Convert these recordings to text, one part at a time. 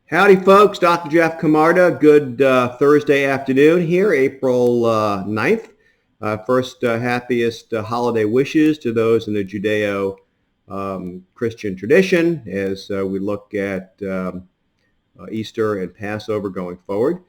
Howdy, folks. Dr. Jeff Camarda. Good Thursday afternoon here, April 9th. First, happiest holiday wishes to those in the Judeo-Christian tradition as we look at Easter and Passover going forward.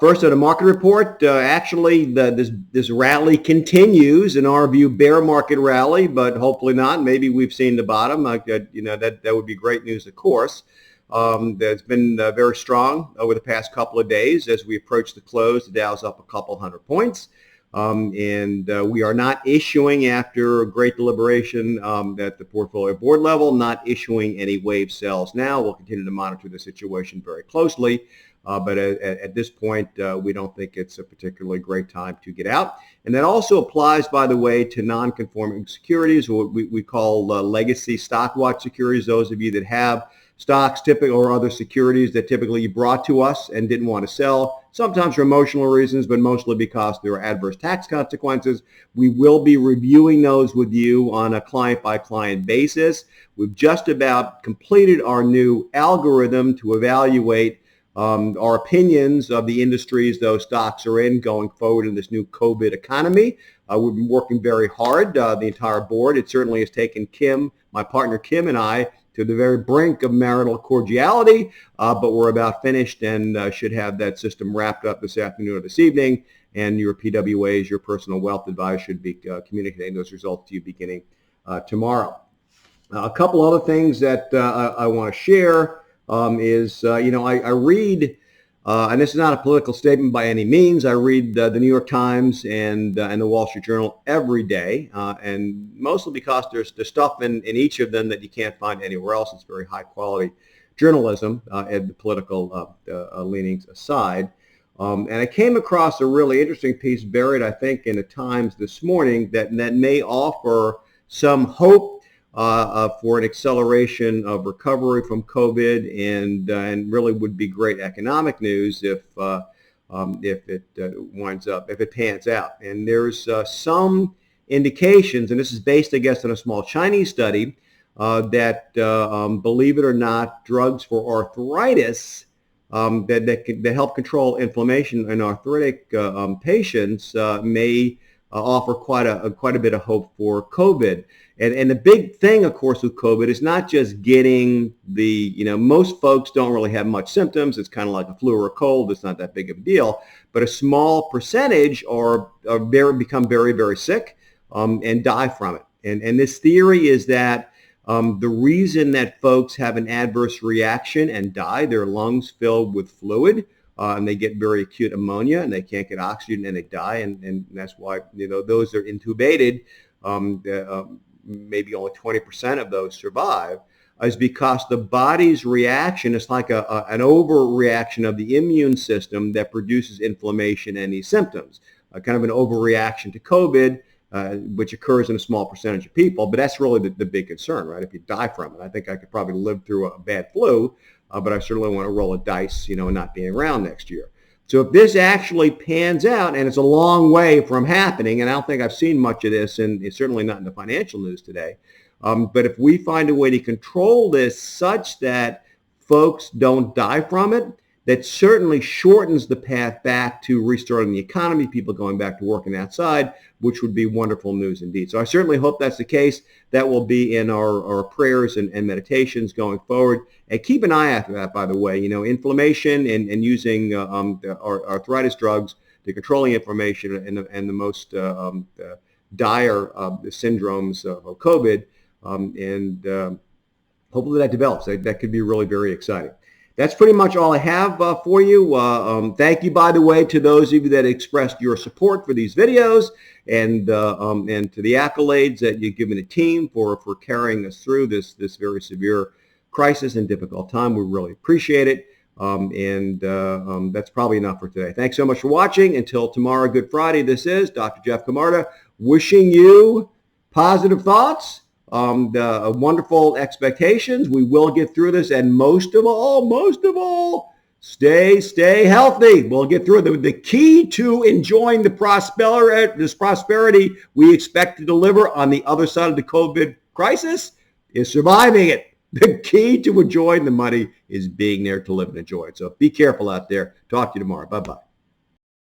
First, at a market report, this rally continues, in our view, bear market rally, but hopefully not. Maybe we've seen the bottom. That would be great news, of course. That's been very strong over the past couple of days. As we approach the close, the Dow's up a couple hundred points. We are not issuing, after great deliberation at the portfolio board level, not issuing any wave sells now. We'll continue to monitor the situation very closely. But at this point, we don't think it's a particularly great time to get out. And that also applies, by the way, to non-conforming securities, what we call legacy stock watch securities. Those of you that have stocks or other securities that typically you brought to us and didn't want to sell, sometimes for emotional reasons, but mostly because there are adverse tax consequences. We will be reviewing those with you on a client-by-client basis. We've just about completed our new algorithm to evaluate our opinions of the industries those stocks are in going forward in this new COVID economy. We've been working very hard, the entire board. It certainly has taken Kim, my partner Kim, and I to the very brink of marital cordiality, but we're about finished and should have that system wrapped up this afternoon or this evening. And your PWAs, your personal wealth advisor, should be communicating those results to you beginning tomorrow. A couple other things that I want to share. I read, and this is not a political statement by any means, I read the New York Times and the Wall Street Journal every day, and mostly because there's stuff in each of them that you can't find anywhere else. It's very high quality journalism, and the political leanings aside. And I came across a really interesting piece buried, I think, in the Times this morning that may offer some hope for an acceleration of recovery from COVID, and really would be great economic news if it pans out. And there's some indications, and this is based, I guess, on a small Chinese study, that believe it or not, drugs for arthritis that help control inflammation in arthritic patients may offer quite a bit of hope for COVID. And the big thing, of course, with COVID is not just getting most folks don't really have much symptoms. It's kind of like a flu or a cold. It's not that big of a deal. But a small percentage become very, very sick and die from it. And this theory is that the reason that folks have an adverse reaction and die, their lungs filled with fluid, and they get very acute pneumonia, and they can't get oxygen, and they die. And that's why those that are intubated, maybe only 20% of those survive, is because the body's reaction is like an overreaction of the immune system that produces inflammation and these symptoms, kind of an overreaction to COVID, which occurs in a small percentage of people. But that's really the big concern, right? If you die from it, I think I could probably live through a bad flu, but I certainly want to roll a dice, and not being around next year. So if this actually pans out, and it's a long way from happening, and I don't think I've seen much of this, and it's certainly not in the financial news today, but if we find a way to control this such that folks don't die from it, that certainly shortens the path back to restarting the economy, people going back to working outside, which would be wonderful news indeed. So I certainly hope that's the case. That will be in our prayers and meditations going forward. And keep an eye out for that, by the way. Inflammation and using arthritis drugs to controlling inflammation and the most dire syndromes of COVID. Hopefully that develops. That could be really very exciting. That's pretty much all I have for you. Thank you, by the way, to those of you that expressed your support for these videos, and to the accolades that you've given the team for carrying us through this very severe crisis and difficult time. We really appreciate it. That's probably enough for today. Thanks so much for watching. Until tomorrow, Good Friday, this is Dr. Jeff Camarda wishing you positive thoughts, wonderful expectations. We will get through this, and most of all, stay healthy. We'll get through it. The key to enjoying this prosperity we expect to deliver on the other side of the COVID crisis is surviving it. The key to enjoying the money is being there to live and enjoy it. So be careful out there. Talk to you tomorrow. Bye-bye.